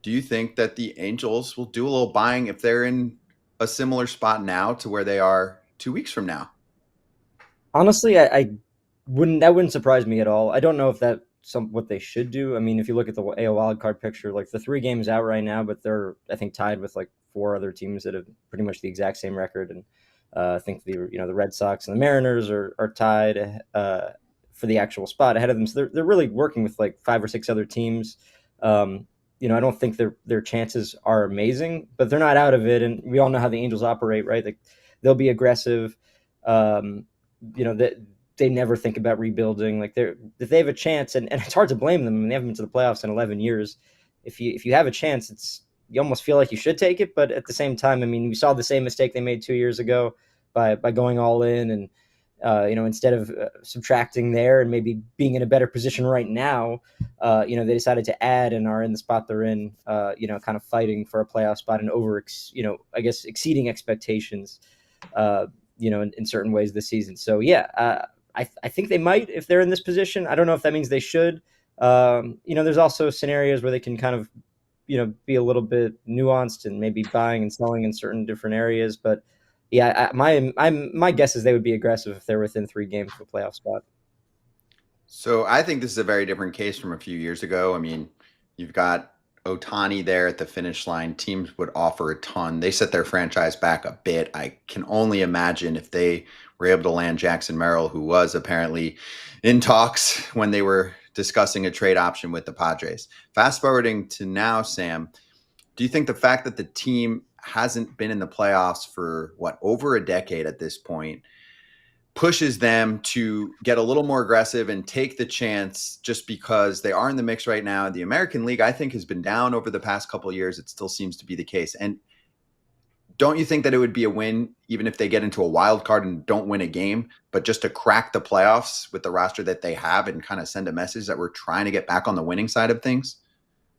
Do you think that the Angels will do a little buying if they're in a similar spot now to where they are 2 weeks from now? Honestly, I wouldn't surprise me at all. I don't know if that some what they should do. I mean, if you look at the AL wildcard picture, like the three games out right now, but they're I think tied with like four other teams that have pretty much the exact same record, and I think the Red Sox and the Mariners are tied for the actual spot ahead of them. So they're really working with like five or six other teams. I don't think their chances are amazing, but they're not out of it. And we all know how the Angels operate, right? Like they'll be aggressive. Um, that they never think about rebuilding. Like if they have a chance, and it's hard to blame them. I mean, they haven't been to the playoffs in 11 years. If you have a chance, it's you almost feel like you should take it, but at the same time, I mean, we saw the same mistake they made 2 years ago by going all in and instead of subtracting there and maybe being in a better position right now, they decided to add and are in the spot they're in, kind of fighting for a playoff spot and I guess exceeding expectations, in certain ways this season. So yeah, I think they might if they're in this position. I don't know if that means they should. There's also scenarios where they can kind of, be a little bit nuanced and maybe buying and selling in certain different areas. But yeah, my guess is they would be aggressive if they're within 3 games of a playoff spot. So I think this is a very different case from a few years ago. I mean, you've got Otani there at the finish line. Teams would offer a ton. They set their franchise back a bit. I can only imagine if they were able to land Jackson Merrill, who was apparently in talks when they were discussing a trade option with the Padres. Fast forwarding to now, Sam, do you think the fact that the team hasn't been in the playoffs for what, over a decade at this point, pushes them to get a little more aggressive and take the chance just because they are in the mix right now? The American League, I think, has been down over the past couple of years. It still seems to be the case. And don't you think that it would be a win even if they get into a wild card and don't win a game, but just to crack the playoffs with the roster that they have and kind of send a message that we're trying to get back on the winning side of things?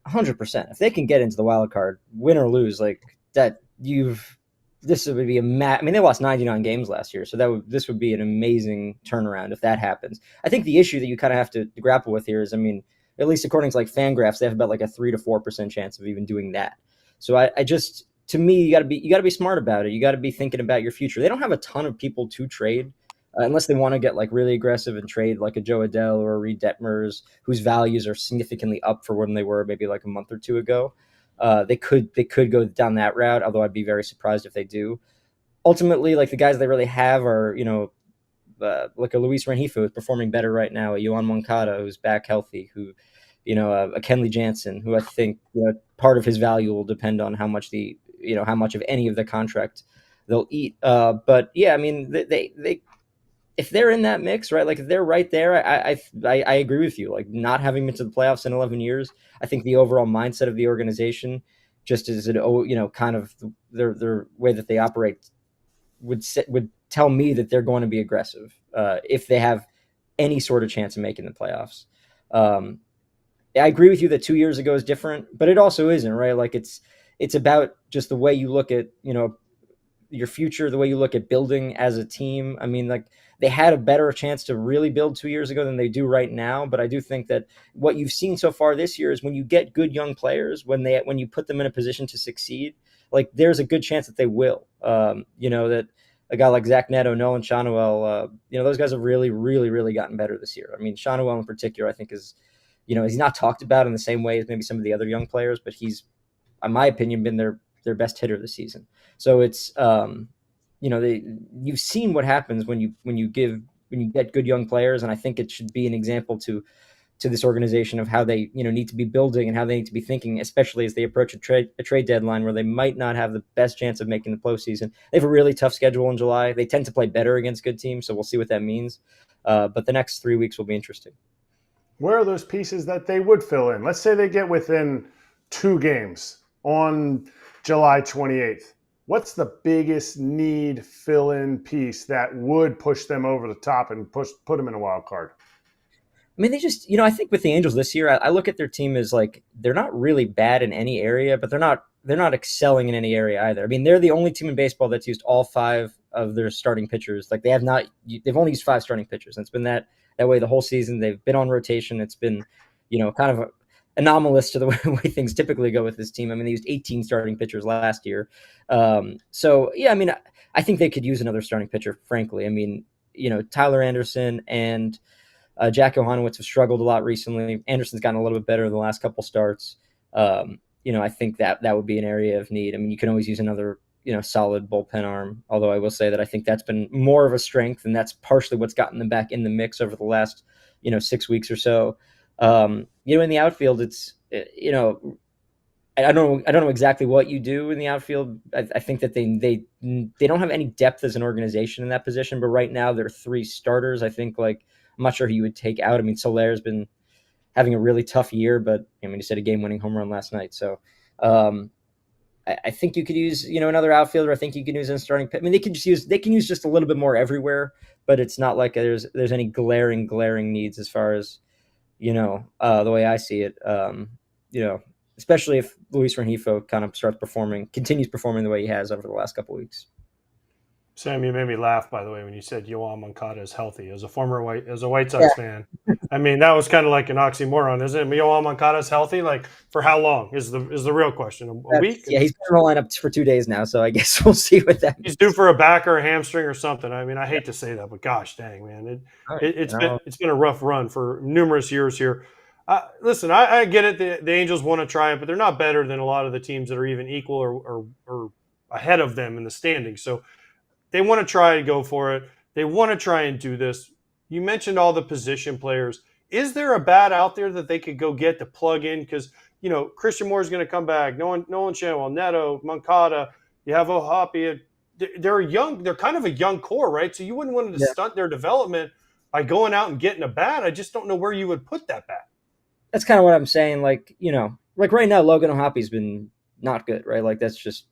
100%. If they can get into the wild card, win or lose, like that, this would be I mean, they lost 99 games last year, so this would be an amazing turnaround if that happens. I think the issue that you kind of have to grapple with here is, I mean, at least according to like Fangraphs, they have about like a 3 to 4% chance of even doing that. So I just, to me, you got to be smart about it. You got to be thinking about your future. They don't have a ton of people to trade. Unless they want to get like really aggressive and trade like a Jo Adell or a Reed Detmers, whose values are significantly up for when they were maybe like a month or two ago. They could go down that route, although I'd be very surprised if they do. Ultimately, like the guys they really have are, like a Luis Rengifo who's performing better right now, a Yohan Moncada who's back healthy, who, a Kenley Jansen, who I think part of his value will depend on how much of any of the contract they'll eat. But yeah, I mean, they if they're in that mix, right? Like if they're right there, I agree with you. Like not having been to the playoffs in 11 years, I think the overall mindset of the organization, just as it, kind of their way that they operate, would tell me that they're going to be aggressive if they have any sort of chance of making the playoffs. Um, I agree with you that 2 years ago is different, but it also isn't, right? Like it's about just the way you look at your future, the way you look at building as a team. I mean, like they had a better chance to really build 2 years ago than they do right now. But I do think that what you've seen so far this year is when you get good young players, when you put them in a position to succeed, like there's a good chance that they will. That a guy like Zach Neto, Nolan Shanuel, those guys have really, really, really gotten better this year. I mean, Shanuel in particular, I think he's not talked about in the same way as maybe some of the other young players, but he's, in my opinion, been their best hitter this season. So it's you've seen what happens when you get good young players, and I think it should be an example to this organization of how they need to be building and how they need to be thinking, especially as they approach a trade deadline where they might not have the best chance of making the postseason. They have a really tough schedule in July. They tend to play better against good teams, so we'll see what that means. But the next 3 weeks will be interesting. Where are those pieces that they would fill in? Let's say they get within 2 games on July 28th. What's the biggest need fill-in piece that would push them over the top and put them in a wild card? I mean, they just, I think with the Angels this year, I look at their team as like they're not really bad in any area, but they're not excelling in any area either. I mean, they're the only team in baseball that's used all five of their starting pitchers. Like they've only used five starting pitchers, and it's been that way the whole season. They've been on rotation. It's been, kind of anomalous to the way things typically go with this team. I mean, they used 18 starting pitchers last year. So yeah, I mean, I think they could use another starting pitcher, frankly. I mean, Tyler Anderson and Jack Johanowitz have struggled a lot recently. Anderson's gotten a little bit better in the last couple starts. I think that would be an area of need. I mean, you can always use another, solid bullpen arm. Although I will say that I think that's been more of a strength, and that's partially what's gotten them back in the mix over the last, 6 weeks or so. In the outfield, it's I don't know exactly what you do in the outfield. I think that they don't have any depth as an organization in that position. But right now, there are three starters. I think I'm not sure who you would take out. I mean, Solaire's been having a really tough year, but I mean, he said a game-winning home run last night. So I think you could use another outfielder. I think you can use in starting. I mean, they can use just a little bit more everywhere, but it's not like there's any glaring needs as far as the way I see it. Especially if Luis Rengifo kind of continues performing the way he has over the last couple of weeks. Sam, you made me laugh, by the way, when you said Yoan Moncada is healthy. As a White Sox fan, I mean, that was kind of like an oxymoron, isn't it? Yoan Moncada is healthy, like for how long is the real question? A week? Yeah, he's been in the lineup for 2 days now, so I guess we'll see what that means. He's due for a back or a hamstring or something. I mean, I hate to say that, but gosh dang, man, it's been a rough run for numerous years here. Listen, I get it. The Angels want to try it, but they're not better than a lot of the teams that are even equal or ahead of them in the standings. So they want to try and go for it. They want to try and do this. You mentioned all the position players. Is there a bat out there that they could go get to plug in? Because, Christian Moore is going to come back. Nolan Shanwell, Neto, Moncada. You have O'Hoppe. They're young. They're kind of a young core, right? So you wouldn't want to stunt their development by going out and getting a bat. I just don't know where you would put that bat. That's kind of what I'm saying. Like right now, Logan O'Hoppe's been not good, right? Like that's just,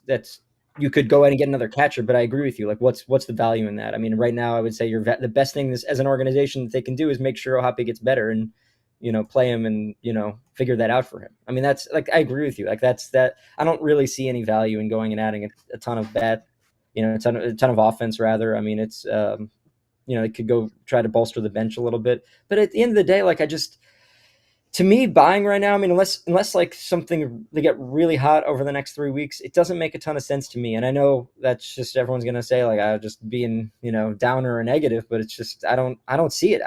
that's, you could go ahead and get another catcher, but I agree with you. Like, what's the value in that? I mean, right now, I would say the best thing as an organization that they can do is make sure O'Hoppe gets better and, play him and, figure that out for him. I mean, that's like, I agree with you. Like that. I don't really see any value in going and adding a ton of a ton of offense rather. I mean, it's, it could go try to bolster the bench a little bit, but at the end of the day, like to me, buying right now, I mean, unless like something they get really hot over the next 3 weeks, it doesn't make a ton of sense to me. And I know that's just everyone's gonna say like I just being downer or negative, but it's just I don't see it.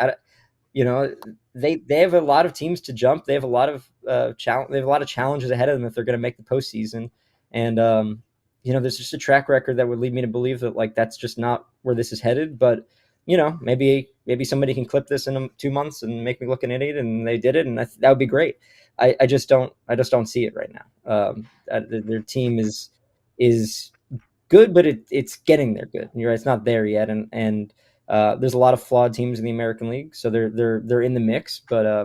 They have a lot of teams to jump. They have a lot of They have a lot of challenges ahead of them if they're going to make the postseason. And there's just a track record that would lead me to believe that like that's just not where this is headed. But maybe somebody can clip this in 2 months and make me look an idiot, and they did it, and that would be great. I just don't see it right now. Their team is good, but it's getting there good. You're right, it's not there yet, and there's a lot of flawed teams in the American League, so they're in the mix. But I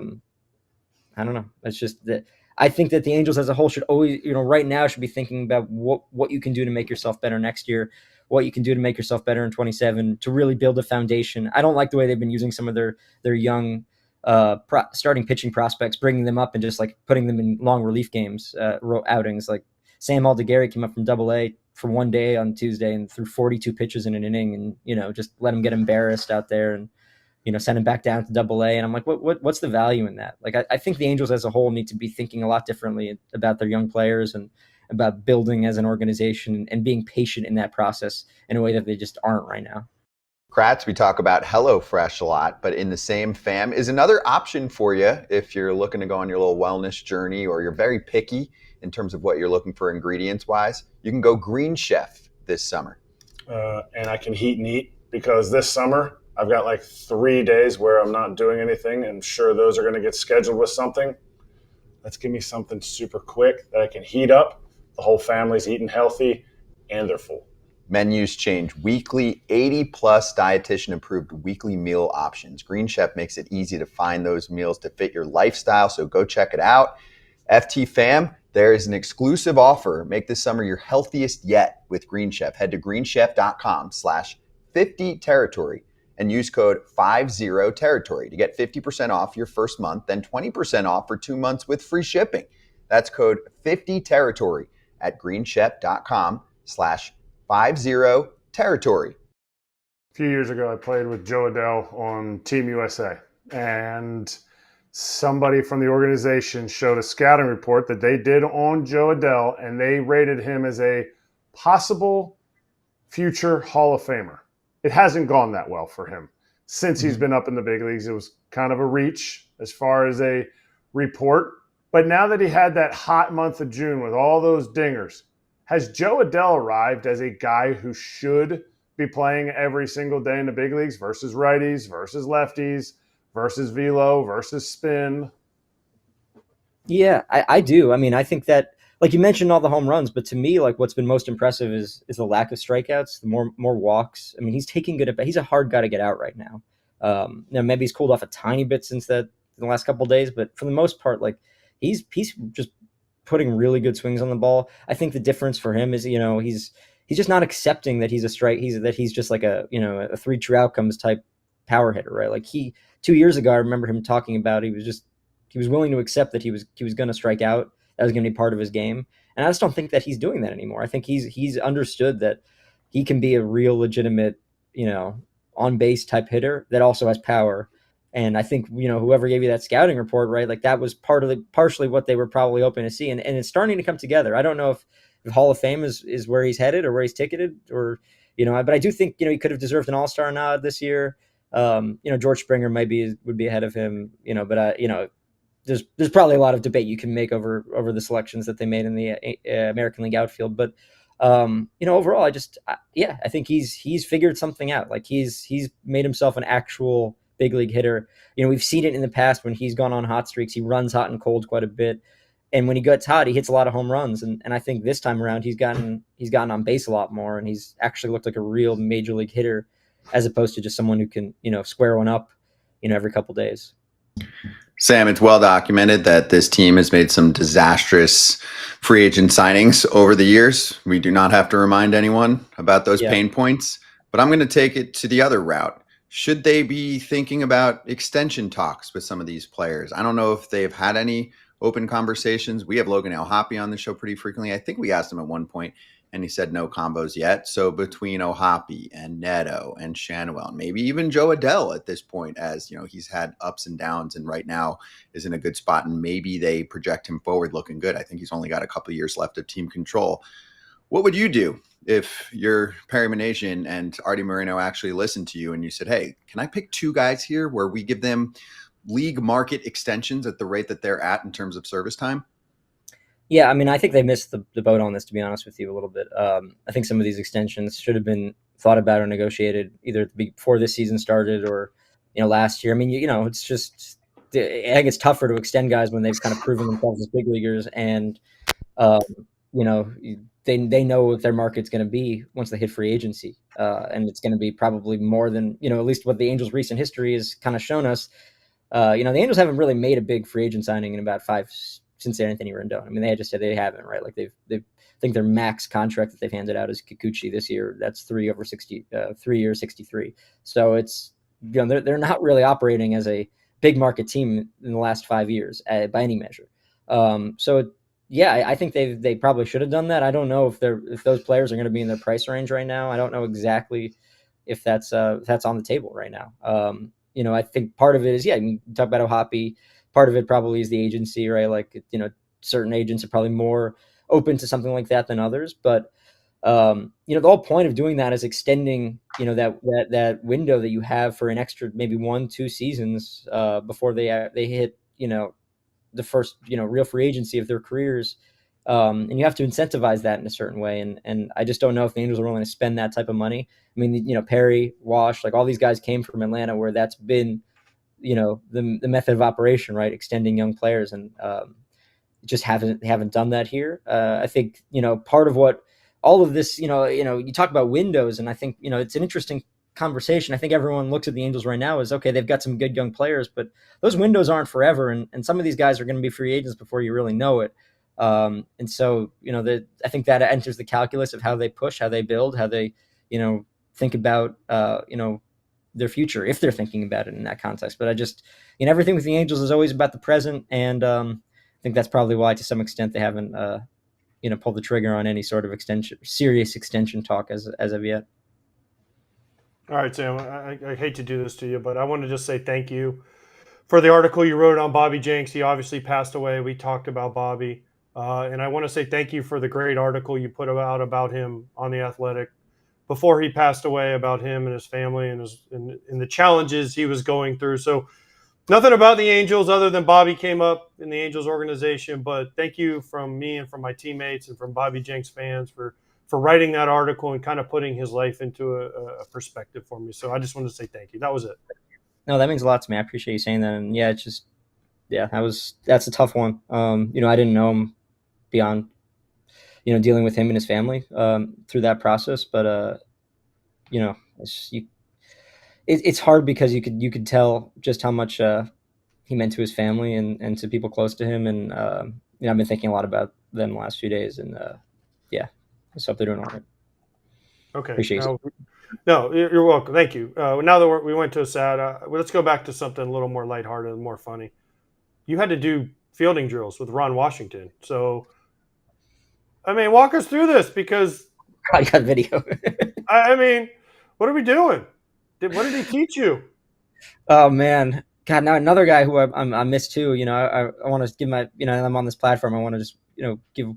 don't know. It's just that I think that the Angels as a whole should always, right now should be thinking about what you can do to make yourself better next year, what you can do to make yourself better in 27, to really build a foundation. I don't like the way they've been using some of their young starting pitching prospects, bringing them up and just like putting them in long relief games, outings. Like Sam Aldeguerri came up from Double-A for 1 day on Tuesday and threw 42 pitches in an inning, and just let him get embarrassed out there and send him back down to Double-A. And I'm like, what's the value in that? Like, I think the Angels as a whole need to be thinking a lot differently about their young players and about building as an organization and being patient in that process in a way that they just aren't right now. Kratz, we talk about HelloFresh a lot, but in the same fam is another option for you if you're looking to go on your little wellness journey or you're very picky in terms of what you're looking for ingredients-wise. You can go Green Chef this summer. And I can heat and eat because this summer I've got like 3 days where I'm not doing anything, and sure those are going to get scheduled with something. Let's give me something super quick that I can heat up. The whole family's eating healthy, and they're full. Menus change weekly, 80-plus dietitian-approved weekly meal options. Green Chef makes it easy to find those meals to fit your lifestyle, so go check it out. FT fam, there is an exclusive offer. Make this summer your healthiest yet with Green Chef. Head to greenchef.com/50territory and use code 50territory to get 50% off your first month, then 20% off for 2 months with free shipping. That's code 50territory at greenchef.com/50territory. A few years ago, I played with Jo Adell on Team USA, and somebody from the organization showed a scouting report that they did on Jo Adell, and they rated him as a possible future Hall of Famer. It hasn't gone that well for him since he's been up in the big leagues. It was kind of a reach as far as a report. But now that he had that hot month of June with all those dingers, has Jo Adell arrived as a guy who should be playing every single day in the big leagues versus righties, versus lefties, versus velo, versus spin? Yeah, I do. I mean, I think that, like you mentioned, all the home runs, but to me, like what's been most impressive is the lack of strikeouts, the more walks. I mean, he's taking good at bat. He's a hard guy to get out right now. Now maybe he's cooled off a tiny bit since that in the last couple of days, but for the most part, like he's just putting really good swings on the ball. I think the difference for him is, he's just not accepting that he's a strike. He's just like a three true outcomes type power hitter, right? Like 2 years ago, I remember him talking about he was willing to accept that he was going to strike out. That was going to be part of his game, and I just don't think that he's doing that anymore. I think he's understood that he can be a real legitimate, on base type hitter that also has power. And I think whoever gave you that scouting report, right, like that was partially what they were probably hoping to see, and it's starting to come together. I don't know if Hall of Fame is where he's headed or where he's ticketed, or but I do think he could have deserved an All-Star nod this year. George Springer would be ahead of him, but there's probably a lot of debate you can make over the selections that they made in the American League outfield. But overall, I think he's figured something out. Like he's made himself an actual big league hitter. We've seen it in the past when he's gone on hot streaks. He runs hot and cold quite a bit, and when he gets hot, he hits a lot of home runs. And I think this time around, he's gotten on base a lot more, and he's actually looked like a real major league hitter, as opposed to just someone who can square one up every couple days. Sam, it's well documented that this team has made some disastrous free agent signings over the years. We do not have to remind anyone about those pain points, but I'm going to take it to the other route. Should they be thinking about extension talks with some of these players? I don't know if they've had any open conversations. We have Logan O'Hoppe on the show pretty frequently. I think we asked him at one point, and he said no combos yet. So between O'Hoppe and Neto and Shanuel, and maybe even Jo Adell at this point, as he's had ups and downs, and right now is in a good spot, and maybe they project him forward looking good. I think he's only got a couple of years left of team control. What would you do if you're Perry Minasian and Artie Moreno actually listened to you and you said, hey, can I pick two guys here where we give them league market extensions at the rate that they're at in terms of service time? Yeah, I mean, I think they missed the boat on this, to be honest with you, a little bit. I think some of these extensions should have been thought about or negotiated either before this season started or, last year. I mean, it's just, I think it's tougher to extend guys when they've kind of proven themselves as big leaguers, and, they know what their market's going to be once they hit free agency. And it's going to be probably more than, at least what the Angels' recent history has kind of shown us. The Angels haven't really made a big free agent signing in about since Anthony Rendon. I mean, they just said they haven't, right? Like they've I think their max contract that they've handed out is Kikuchi this year. That's 3 years, 63. So it's, they're not really operating as a big market team in the last 5 years by any measure. I think they probably should have done that. I don't know if those players are going to be in their price range right now. I don't know exactly if that's on the table right now. I think part of it is, you talk about O'Hoppe. Part of it probably is the agency, right? Like, certain agents are probably more open to something like that than others. But, the whole point of doing that is extending, that window that you have for an extra maybe 1-2 seasons before they hit, the first, real free agency of their careers. And you have to incentivize that in a certain way. And I just don't know if the Angels are willing to spend that type of money. I mean, Perry, Wash, like all these guys came from Atlanta, where that's been, the method of operation, right? Extending young players, and just haven't done that here. I think, part of what all of this, you talk about windows, and I think, it's an interesting conversation. I think everyone looks at the Angels right now as, okay, they've got some good young players, but those windows aren't forever. And some of these guys are going to be free agents before you really know it. And so, I think that enters the calculus of how they push, how they build, how they, think about, their future, if they're thinking about it in that context. But I just, everything with the Angels is always about the present. And I think that's probably why, to some extent, they haven't, pulled the trigger on any sort of serious extension talk as of yet. All right, Sam, I hate to do this to you, but I want to just say thank you for the article you wrote on Bobby Jenks. He obviously passed away. We talked about Bobby. And I want to say thank you for the great article you put out about him on The Athletic before he passed away, about him and his family and the challenges he was going through. So nothing about the Angels other than Bobby came up in the Angels organization. But thank you from me and from my teammates and from Bobby Jenks fans for writing that article and kind of putting his life into a perspective for me. So I just wanted to say thank you. That was it. No, that means a lot to me. I appreciate you saying that. And yeah, it's just, yeah, that's a tough one. I didn't know him beyond, dealing with him and his family through that process. But, it's hard because you could tell just how much he meant to his family and to people close to him. And, I've been thinking a lot about them the last few days. And, yeah, I just hope they're doing all right. Okay. Appreciate it. No, you're welcome. Thank you. Now that we went to a sad, let's go back to something a little more lighthearted and more funny. You had to do fielding drills with Ron Washington. So, I mean, walk us through this because I got video. I mean, what are we doing? What did he teach you? Oh man, God! Now another guy who I miss too. I want to give my, I'm on this platform. I want to just, give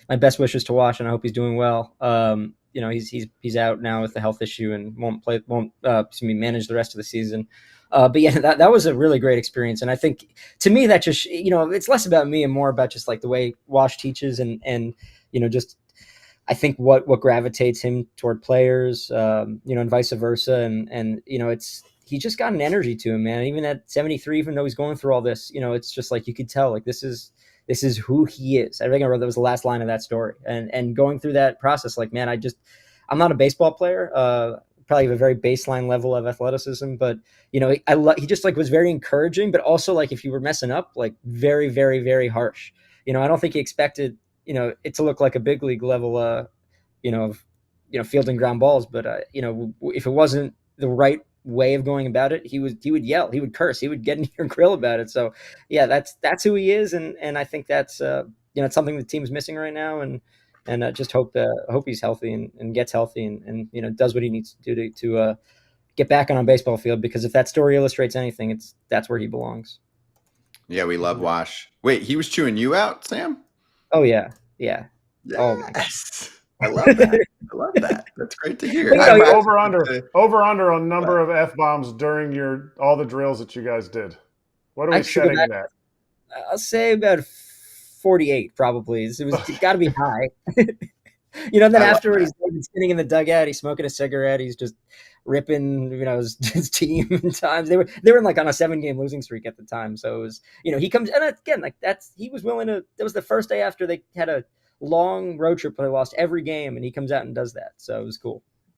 my best wishes to Wash, and I hope he's doing well. He's out now with the health issue and won't manage the rest of the season. But yeah, that was a really great experience, and I think to me that just, it's less about me and more about just like the way Wash teaches and just I think what gravitates him toward players, and vice versa, and he just got an energy to him, man. Even at 73, even though he's going through all this, it's just like you could tell like this is who he is. I think that was the last line of that story. And going through that process, like, man, I'm not a baseball player. Probably have a very baseline level of athleticism, but he just like was very encouraging, but also like if you were messing up, like very, very, very harsh. I don't think he expected, it to look like a big league level, of fielding ground balls. But if it wasn't the right way of going about it, he would yell, he would curse, he would get in your grill about it. So yeah, that's who he is, and I think that's it's something the team's missing right now, and I just hope he's healthy and gets healthy and does what he needs to do to get back on a baseball field, because if that story illustrates anything, that's where he belongs. Yeah, we love Wash. Wait, he was chewing you out, Sam? Oh yeah. Yes. Oh my God. I love that. I love that. That's great to hear. Over under on number of F-bombs during all the drills that you guys did. What are we setting at? I'll say about 48 probably. It got to be high. Then afterward he's sitting in the dugout, he's smoking a cigarette, he's just ripping, his team in times. They were like on a 7-game losing streak at the time. So it was, he comes, and again, like he was willing to, that was the first day after they had a long road trip, but they lost every game, and he comes out and does that. So it was cool.